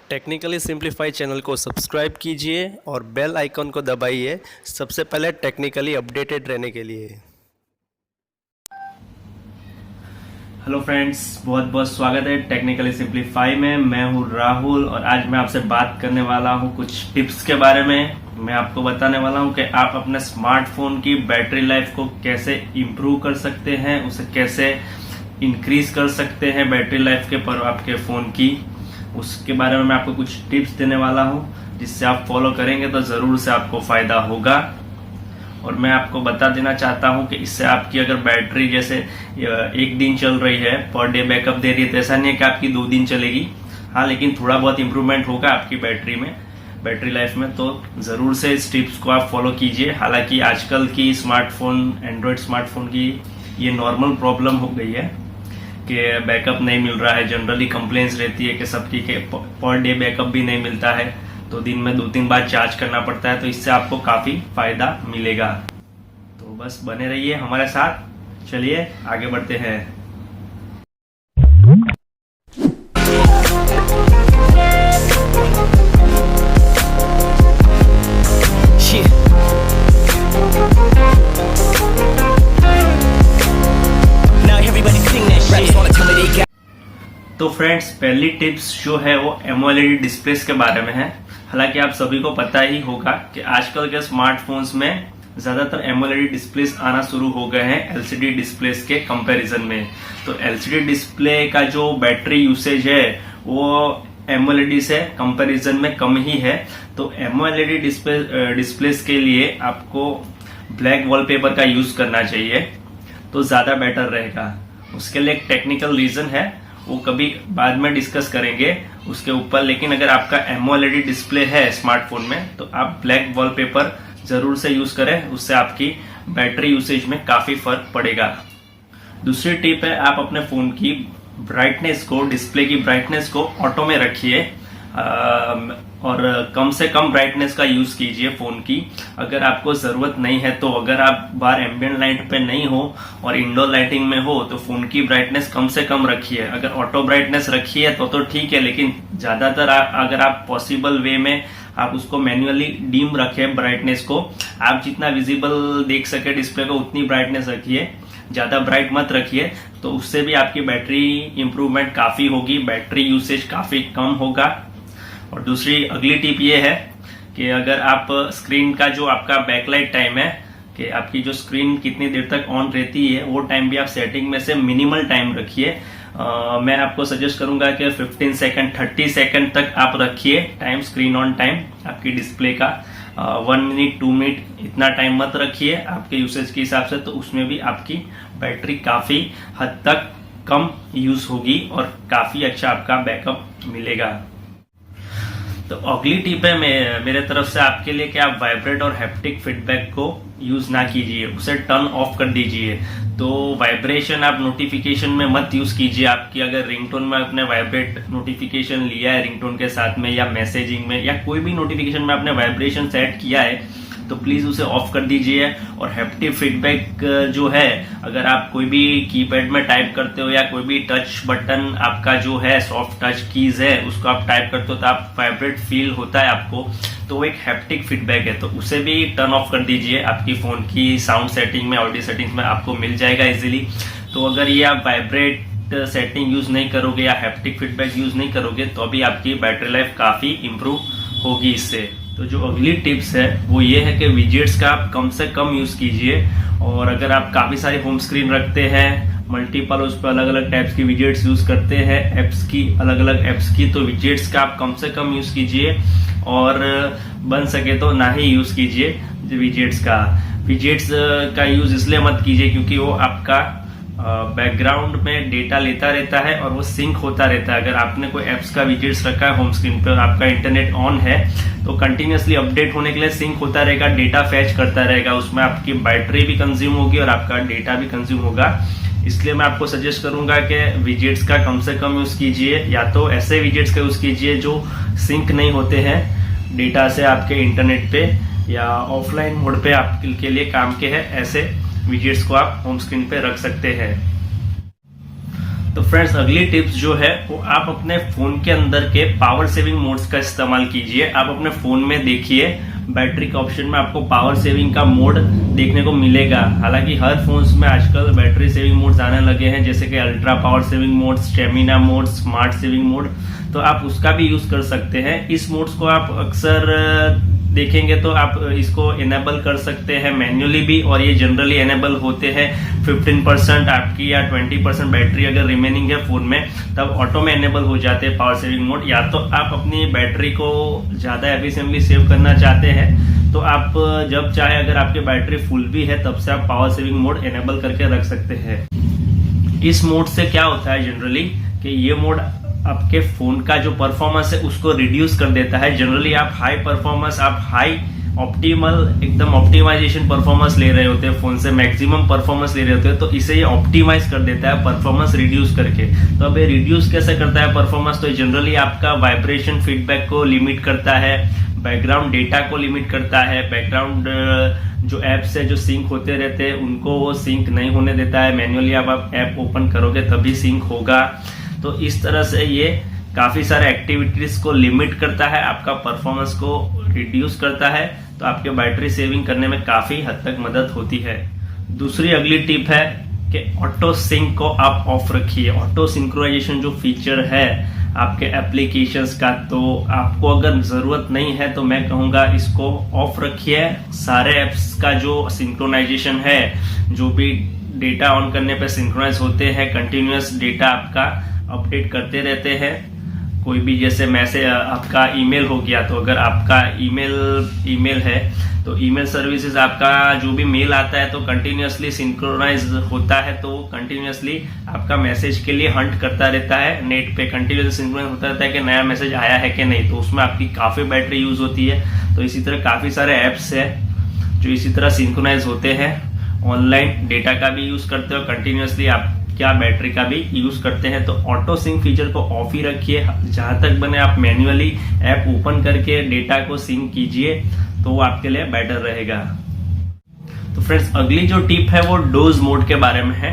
Technically simplify channel को subscribe कीजिए और बेल आइकन को दबाइए सबसे पहले टेक्निकली अपडेटेड रहने के लिए। हेलो फ्रेंड्स, बहुत बहुत स्वागत है टेक्निकली सिंप्लीफाई में। मैं हूं राहुल और आज मैं आपसे बात करने वाला हूं कुछ टिप्स के बारे में। मैं आपको बताने वाला हूं कि आप अपने स्मार्टफोन की बैटरी लाइफ को कैसे इम्प्रूव कर सकते हैं, उसे कैसे इंक्रीज कर सकते हैं बैटरी लाइफ के पर आपके फ़ोन की। उसके बारे में मैं आपको कुछ टिप्स देने वाला हूं जिससे आप फॉलो करेंगे तो ज़रूर से आपको फ़ायदा होगा। और मैं आपको बता देना चाहता हूं कि इससे आपकी अगर बैटरी जैसे एक दिन चल रही है, पर डे बैकअप दे रही है, तो ऐसा नहीं है कि आपकी 2 दिन चलेगी। हाँ, लेकिन थोड़ा बहुत इम्प्रूवमेंट होगा आपकी बैटरी लाइफ में। तो ज़रूर से इस टिप्स को आप फॉलो कीजिए। हालांकि आजकल की एंड्रॉयड स्मार्टफोन की ये नॉर्मल प्रॉब्लम हो गई है कि बैकअप नहीं मिल रहा है। जनरली कंप्लेंट्स रहती है कि सबकी के पर डे बैकअप भी नहीं मिलता है, तो दिन में 2-3 बार चार्ज करना पड़ता है। तो इससे आपको काफ़ी फायदा मिलेगा। तो बस बने रहिए हमारे साथ। चलिए आगे बढ़ते हैं। तो फ्रेंड्स, पहली टिप्स जो है वो एमोलेड डिस्प्लेस के बारे में है। हालांकि आप सभी को पता ही होगा कि आजकल के स्मार्टफोन्स में ज़्यादातर एमोलेड डिस्प्लेस आना शुरू हो गए हैं एलसीडी डिस्प्लेस के कंपैरिजन में। तो एलसीडी डिस्प्ले का जो बैटरी यूसेज है वो एमोलेड से कंपैरिजन में कम ही है। तो एमोलेड डिस्प्लेस के लिए आपको ब्लैक वॉलपेपर का यूज करना चाहिए, तो ज़्यादा बेटर रहेगा। उसके लिए एक टेक्निकल रीजन है, वो कभी बाद में डिस्कस करेंगे उसके ऊपर। लेकिन अगर आपका एमोलेड डिस्प्ले है स्मार्टफोन में तो आप ब्लैक वॉलपेपर जरूर से यूज करें, उससे आपकी बैटरी यूसेज में काफी फर्क पड़ेगा। दूसरी टिप है, आप अपने फोन की ब्राइटनेस को, डिस्प्ले की ब्राइटनेस को ऑटो में रखिए और कम से कम ब्राइटनेस का यूज कीजिए फोन की। अगर आपको जरूरत नहीं है तो, अगर आप बाहर एम्बिएंट लाइट पे नहीं हो और इंडोर लाइटिंग में हो तो फोन की ब्राइटनेस कम से कम रखिए। अगर ऑटो ब्राइटनेस रखिए तो ठीक है, लेकिन ज्यादातर अगर आप पॉसिबल वे में आप उसको मैन्युअली डिम रखें ब्राइटनेस को। आप जितना विजिबल देख सके डिस्प्ले को उतनी ब्राइटनेस रखिए, ज्यादा ब्राइट मत रखिए। तो उससे भी आपकी बैटरी इंप्रूवमेंट काफी होगी, बैटरी यूसेज काफी कम होगा। और दूसरी अगली टिप ये है कि अगर आप स्क्रीन का जो आपका बैकलाइट टाइम है, कि आपकी जो स्क्रीन कितनी देर तक ऑन रहती है, वो टाइम भी आप सेटिंग में से मिनिमल टाइम रखिए। मैं आपको सजेस्ट करूंगा कि 15 सेकंड 30 सेकंड तक आप रखिए टाइम, स्क्रीन ऑन टाइम आपकी डिस्प्ले का। 1 मिनट 2 मिनट इतना टाइम मत रखिए आपके यूसेज के हिसाब से, तो उसमें भी आपकी बैटरी काफी हद तक कम यूज होगी और काफी अच्छा आपका बैकअप मिलेगा। तो अगली टिप है मेरे तरफ से आपके लिए कि आप वाइब्रेट और हैप्टिक फीडबैक को यूज ना कीजिए, उसे टर्न ऑफ कर दीजिए। तो वाइब्रेशन आप नोटिफिकेशन में मत यूज कीजिए। आपकी अगर रिंगटोन में आपने वाइब्रेट नोटिफिकेशन लिया है रिंगटोन के साथ में, या मैसेजिंग में, या कोई भी नोटिफिकेशन में आपने वाइब्रेशन सेट किया है, तो प्लीज उसे ऑफ कर दीजिए। और हैप्टिक फीडबैक जो है, अगर आप कोई भी कीपैड में टाइप करते हो या कोई भी टच बटन आपका जो है, सॉफ्ट टच कीज है, उसको आप टाइप करते हो तो आप वाइब्रेट फील होता है आपको, तो वो एक हैप्टिक फीडबैक है। तो उसे भी टर्न ऑफ कर दीजिए। आपकी फोन की साउंड सेटिंग में, ऑडियो सेटिंग्स में आपको मिल जाएगा इजीली। तो अगर ये आप वाइब्रेट सेटिंग यूज नहीं करोगे या हैप्टिक फीडबैक यूज नहीं करोगे तो अभी आपकी बैटरी लाइफ काफी इंप्रूव होगी इससे। तो जो अगली टिप्स है वो ये है कि विजेट्स का आप कम से कम यूज कीजिए। और अगर आप काफी सारी होम स्क्रीन रखते हैं, मल्टीपल उस पर अलग अलग टाइप्स की विजेट्स यूज करते हैं, एप्स की, अलग अलग एप्स की, तो विजेट्स का आप कम से कम यूज कीजिए और बन सके तो ना ही यूज कीजिए विजेट्स का यूज इसलिए मत कीजिए क्योंकि वो आपका बैकग्राउंड में डेटा लेता रहता है और वो सिंक होता रहता है। अगर आपने कोई एप्स का विजेट्स रखा है होम स्क्रीन पर और आपका इंटरनेट ऑन है तो कंटिन्यूअसली अपडेट होने के लिए सिंक होता रहेगा, डेटा फैच करता रहेगा, उसमें आपकी बैटरी भी कंज्यूम होगी और आपका डेटा भी कंज्यूम होगा। इसलिए मैं आपको सजेस्ट करूंगा कि विजेट्स का कम से कम यूज कीजिए, या तो ऐसे विजेट्स का यूज कीजिए जो सिंक नहीं होते हैं डेटा से आपके इंटरनेट पे, या ऑफलाइन मोड पे आपके लिए काम के है, ऐसे विजेट्स को आप होम स्क्रीन पे रख सकते हैं। तो फ्रेंड्स अगली टिप्स जो है वो आप अपने फोन के अंदर के पावर सेविंग मोड्स का इस्तेमाल कीजिए। आप अपने फोन में देखिए बैटरी के ऑप्शन में आपको पावर सेविंग का मोड देखने को मिलेगा। हालांकि हर फोन्स में आजकल बैटरी सेविंग मोड्स आने लगे हैं, जैसे कि ultra power saving mode, stamina mode, smart saving mode, तो आप उसका भी यूज कर सकते हैं। इस मोड्स को आप अक्सर देखेंगे तो आप इसको इनेबल कर सकते हैं मैन्युअली भी, और ये जनरली इनेबल होते हैं 15% आपकी या 20% बैटरी अगर रिमेनिंग है फोन में, तब ऑटो में इनेबल हो जाते हैं पावर सेविंग मोड। या तो आप अपनी बैटरी को ज्यादा एफिशिएंटली सेव करना चाहते हैं तो आप जब चाहे, अगर आपकी बैटरी फुल भी है तब से आप पावर सेविंग मोड इनेबल करके रख सकते हैं। इस मोड से क्या होता है जनरली कि ये मोड आपके फोन का जो परफॉर्मेंस है उसको रिड्यूस कर देता है। जनरली आप हाई परफॉर्मेंस, आप हाई ऑप्टिमल एकदम ऑप्टिमाइजेशन परफॉर्मेंस ले रहे होते हैं फोन से, मैक्सिमम परफॉर्मेंस ले रहे होते हैं, तो इसे ये ऑप्टिमाइज कर देता है परफॉर्मेंस रिड्यूस करके। तो अब ये रिड्यूस कैसे करता है परफॉर्मेंस, तो जनरली आपका वाइब्रेशन फीडबैक को लिमिट करता है, बैकग्राउंड डेटा को लिमिट करता है, बैकग्राउंड जो एप्स है जो सिंक होते रहते हैं उनको वो सिंक नहीं होने देता है। मैन्युअली आप ऐप ओपन करोगे तभी सिंक होगा। तो इस तरह से ये काफी सारे एक्टिविटीज को लिमिट करता है, आपका परफॉर्मेंस को रिड्यूस करता है, तो आपके बैटरी सेविंग करने में काफी हद तक मदद होती है। दूसरी अगली टिप है कि ऑटो सिंक को आप ऑफ रखिए। ऑटो सिंक्रोनाइजेशन जो फीचर है आपके एप्लीकेशंस का, तो आपको अगर जरूरत नहीं है तो मैं कहूंगा इसको ऑफ रखिए। सारे एप्स का जो सिंक्रोनाइजेशन है, जो भी डेटा ऑन करने पे सिंक्रोनाइज होते हैं, कंटिन्यूअस डेटा आपका अपडेट करते रहते हैं। कोई भी जैसे मैसेज आपका ईमेल हो गया, तो अगर आपका ईमेल है तो ईमेल सर्विसेज आपका जो भी मेल आता है तो कंटिन्यूअसली सिंक्रोनाइज होता है, तो कंटिन्यूअसली आपका मैसेज के लिए हंट करता रहता है, नेट पे कंटिन्यूअसली सिंक्रोनाइज होता रहता है कि नया मैसेज आया है कि नहीं, तो उसमें आपकी काफी बैटरी यूज होती है। तो इसी तरह काफी सारे एप्स है जो इसी तरह सिंक्रोनाइज होते हैं, ऑनलाइन डेटा का भी यूज करते हो, कंटिन्यूअसली आप क्या बैटरी का भी यूज करते हैं। तो ऑटो सिंक फीचर को ऑफ ही रखिए। जहां तक बने आप मैन्युअली ऐप ओपन करके डेटा को सिंक कीजिए, तो वो आपके लिए बेटर रहेगा। तो फ्रेंड्स अगली जो टिप है वो डोज मोड के बारे में है।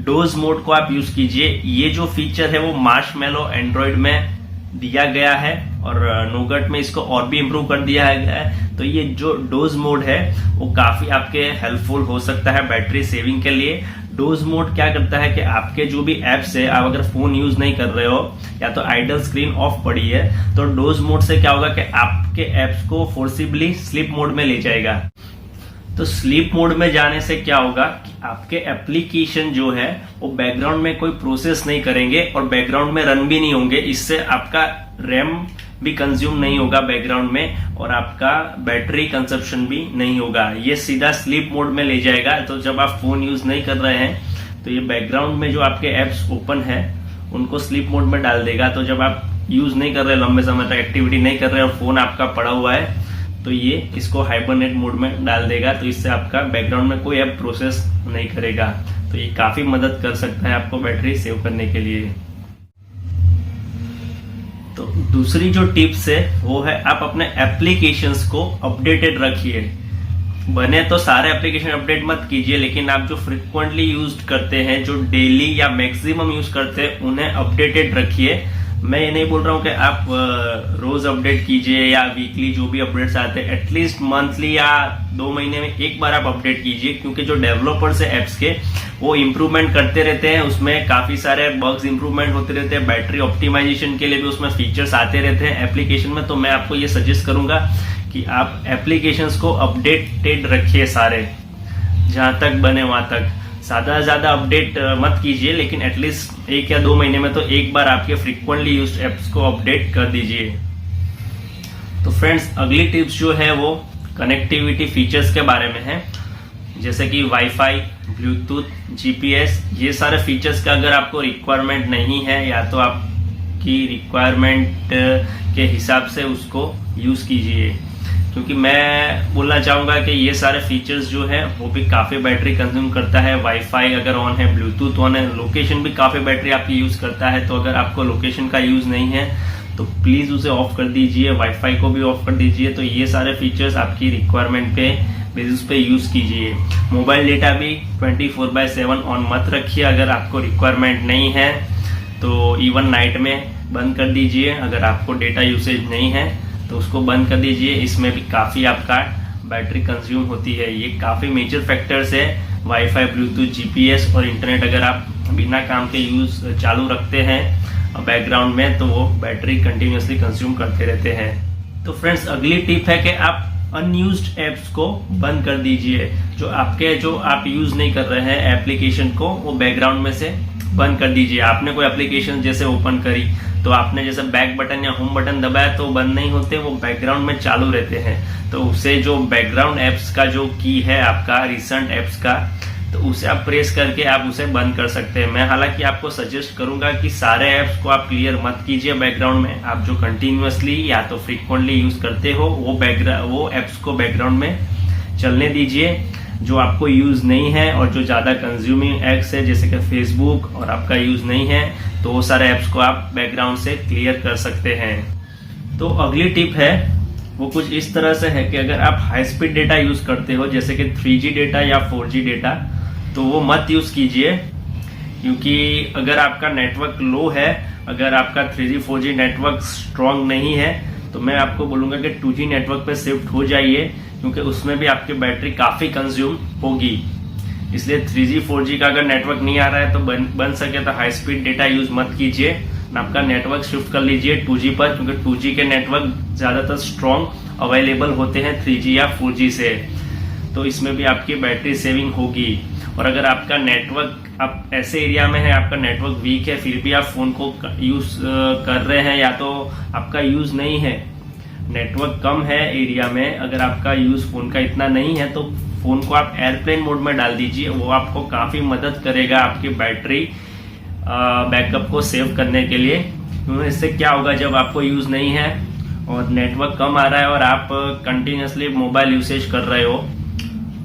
डोज मोड को आप यूज कीजिए। ये जो फीचर है वो मार्शमैलो एंड्रॉइड में दिया गया है और नोगट में इसको और भी इम्प्रूव कर दिया गया है। तो ये जो डोज मोड है वो काफी आपके हेल्पफुल हो सकता है बैटरी सेविंग के लिए। डोज मोड क्या करता है कि आपके जो भी एप्स है, आप अगर फोन यूज नहीं कर रहे हो या तो आइडल स्क्रीन ऑफ पड़ी है, तो डोज मोड से क्या होगा कि आपके एप्स को फोर्सिबली स्लीप मोड में ले जाएगा। तो स्लीप मोड में जाने से क्या होगा कि आपके एप्लीकेशन जो है वो बैकग्राउंड में कोई प्रोसेस नहीं करेंगे और बैकग्राउंड में रन भी नहीं होंगे। इससे आपका रैम भी कंज्यूम नहीं होगा बैकग्राउंड में और आपका बैटरी कंजप्शन भी नहीं होगा। ये सीधा स्लीप मोड में ले जाएगा। तो जब आप फोन यूज नहीं कर रहे हैं तो ये बैकग्राउंड में जो आपके एप्स ओपन है उनको स्लीप मोड में डाल देगा। तो जब आप यूज नहीं कर रहे, लंबे समय तक एक्टिविटी नहीं कर रहे और फोन आपका पड़ा हुआ है, तो ये इसको हाइबरनेट मोड में डाल देगा। तो इससे आपका बैकग्राउंड में कोई ऐप प्रोसेस नहीं करेगा। तो ये काफी मदद कर सकता है आपको बैटरी सेव करने के लिए। तो दूसरी जो टिप्स है वो है आप अपने एप्लीकेशंस को अपडेटेड रखिए। बने तो सारे एप्लीकेशन अपडेट मत कीजिए, लेकिन आप जो फ्रिक्वेंटली यूज करते हैं, जो डेली या मैक्सिमम यूज करते हैं, उन्हें अपडेटेड रखिए। मैं ये नहीं बोल रहा हूँ कि आप रोज अपडेट कीजिए या वीकली जो भी अपडेट्स आते हैं, एटलीस्ट मंथली या 2 महीने में एक बार आप अपडेट कीजिए। क्योंकि जो डेवलपर्स है एप्स के, वो इम्प्रूवमेंट करते रहते हैं, उसमें काफी सारे बग्स इम्प्रूवमेंट होते रहते हैं, बैटरी ऑप्टिमाइजेशन के लिए भी उसमें फीचर्स आते रहते हैं एप्लीकेशन में। तो मैं आपको ये सजेस्ट करूंगा कि आप एप्लीकेशंस को अपडेटेड रखिए सारे, जहां तक बने वहां तक। ज्यादा से ज्यादा अपडेट मत कीजिए, लेकिन एटलीस्ट 1 या 2 महीने में तो एक बार आपके फ्रीक्वेंटली यूज्ड एप्स को अपडेट कर दीजिए। तो फ्रेंड्स अगली टिप्स जो है वो कनेक्टिविटी फीचर्स के बारे में है, जैसे कि वाईफाई, ब्लूटूथ, जीपीएस। ये सारे फीचर्स का अगर आपको रिक्वायरमेंट नहीं है या तो आपकी रिक्वायरमेंट के हिसाब से उसको यूज कीजिए। क्योंकि मैं बोलना चाहूंगा कि ये सारे फीचर्स जो है वो भी काफी बैटरी कंज्यूम करता है। वाईफाई अगर ऑन है, ब्लूटूथ ऑन है, लोकेशन भी काफी बैटरी आपकी यूज करता है। तो अगर आपको लोकेशन का यूज नहीं है तो प्लीज उसे ऑफ कर दीजिए, वाईफाई को भी ऑफ कर दीजिए। तो ये सारे फीचर्स आपकी रिक्वायरमेंट पे बेसिस पे यूज कीजिए। मोबाइल डेटा भी 24/7 ऑन मत रखिए अगर आपको रिक्वायरमेंट नहीं है। तो इवन नाइट में बंद कर दीजिए। अगर आपको डेटा यूसेज नहीं है तो उसको बंद कर दीजिए। इसमें भी काफ़ी आपका बैटरी कंज्यूम होती है। ये काफ़ी मेजर फैक्टर्स है। वाईफाई, ब्लूटूथ, जीपीएस और इंटरनेट अगर आप बिना काम के यूज चालू रखते हैं बैकग्राउंड में तो वो बैटरी कंटिन्यूसली कंज्यूम करते रहते हैं। तो फ्रेंड्स, अगली टिप है कि आप अनयूज्ड एप्स को बंद कर दीजिए। जो आप यूज नहीं कर रहे हैं एप्लीकेशन को, वो बैकग्राउंड में से बंद कर दीजिए। आपने कोई एप्लीकेशन जैसे ओपन करी तो आपने जैसे बैक बटन या होम बटन दबाया तो बंद नहीं होते, वो बैकग्राउंड में चालू रहते हैं। तो उससे जो बैकग्राउंड एप्स का जो की है आपका रिसेंट एप्स का, तो उसे आप प्रेस करके आप उसे बंद कर सकते हैं। मैं हालांकि आपको सजेस्ट करूंगा कि सारे एप्स को आप क्लियर मत कीजिए बैकग्राउंड में। आप जो कंटिन्यूअसली या तो फ्रीक्वेंटली यूज करते हो वो एप्स को बैकग्राउंड में चलने दीजिए। जो आपको यूज नहीं है और जो ज्यादा कंज्यूमिंग एप्स है जैसे कि फेसबुक और आपका यूज नहीं है तो वो सारे एप्स को आप बैकग्राउंड से क्लियर कर सकते हैं। तो अगली टिप है वो कुछ इस तरह से है कि अगर आप हाई स्पीड डेटा यूज करते हो जैसे कि 3G डेटा या 4G डेटा तो वो मत यूज कीजिए, क्योंकि अगर आपका नेटवर्क लो है, अगर आपका 3G 4G नेटवर्क स्ट्रांग नहीं है तो मैं आपको बोलूंगा कि 2G नेटवर्क पे शिफ्ट हो जाइए, क्योंकि उसमें भी आपकी बैटरी काफी कंज्यूम होगी। इसलिए 3G 4G का अगर नेटवर्क नहीं आ रहा है तो बन सके तो हाई स्पीड डेटा यूज मत कीजिए। आपका नेटवर्क शिफ्ट कर लीजिए 2G पर, क्योंकि 2G के नेटवर्क ज्यादातर स्ट्रॉन्ग अवेलेबल होते हैं 3G या 4G से। तो इसमें भी आपकी बैटरी सेविंग होगी। और अगर आपका नेटवर्क आप ऐसे एरिया में है, आपका नेटवर्क वीक है, फिर भी आप फोन को यूज कर रहे हैं या तो आपका यूज नहीं है, नेटवर्क कम है एरिया में, अगर आपका यूज फोन का इतना नहीं है तो फोन को आप एयरप्लेन मोड में डाल दीजिए। वो आपको काफी मदद करेगा आपकी बैटरी बैकअप को सेव करने के लिए। इससे क्या होगा, जब आपको यूज नहीं है और नेटवर्क कम आ रहा है और आप कंटिन्यूसली मोबाइल यूसेज कर रहे हो,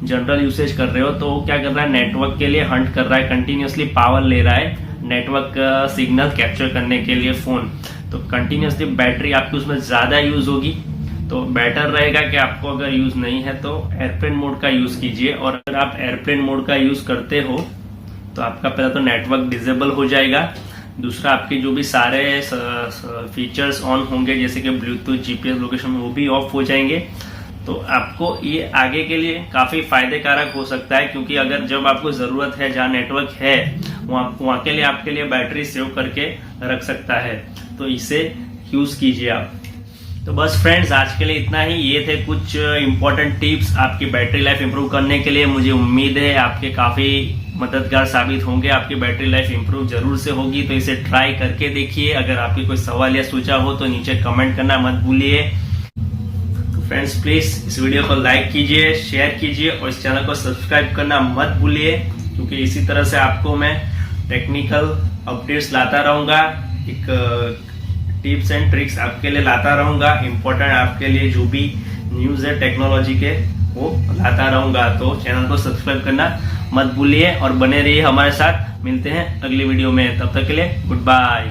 जनरल यूसेज कर रहे हो, तो क्या कर रहा है, नेटवर्क के लिए हंट कर रहा है, कंटिन्यूसली पावर ले रहा है नेटवर्क सिग्नल कैप्चर करने के लिए फोन। तो कंटिन्यूसली बैटरी आपकी उसमें ज्यादा यूज होगी। तो बेटर रहेगा कि आपको अगर यूज नहीं है तो एयरप्लेन मोड का यूज कीजिए। और अगर आप एयरप्लेन मोड का यूज करते हो तो आपका पहला तो नेटवर्क डिसेबल हो जाएगा, दूसरा आपके जो भी सारे फीचर्स ऑन होंगे जैसे कि ब्लूटूथ, जीपीएस, लोकेशन, वो भी ऑफ हो जाएंगे। तो आपको ये आगे के लिए काफी फायदेकारक हो सकता है, क्योंकि अगर जब आपको जरूरत है, जहाँ नेटवर्क है वहाँ के लिए आपके लिए बैटरी सेव करके रख सकता है। तो इसे यूज कीजिए आप। तो बस फ्रेंड्स, आज के लिए इतना ही। ये थे कुछ इंपॉर्टेंट टिप्स आपकी बैटरी लाइफ इंप्रूव करने के लिए। मुझे उम्मीद है आपके काफी मददगार साबित होंगे, आपकी बैटरी लाइफ इंप्रूव जरूर से होगी। तो इसे ट्राई करके देखिए। अगर आपकी कोई सवाल या सूझाव हो तो नीचे कमेंट करना मत भूलिए। तो फ्रेंड्स, प्लीज इस वीडियो को लाइक कीजिए, शेयर कीजिए और इस चैनल को सब्सक्राइब करना मत भूलिए, क्योंकि इसी तरह से आपको मैं टेक्निकल अपडेट्स लाता रहूंगा, एक टिप्स एंड ट्रिक्स आपके लिए लाता रहूंगा, इंपॉर्टेंट आपके लिए जो भी न्यूज है टेक्नोलॉजी के वो लाता रहूंगा। तो चैनल को सब्सक्राइब करना मत भूलिए और बने रहिए हमारे साथ। मिलते हैं अगली वीडियो में, तब तक के लिए गुड बाय।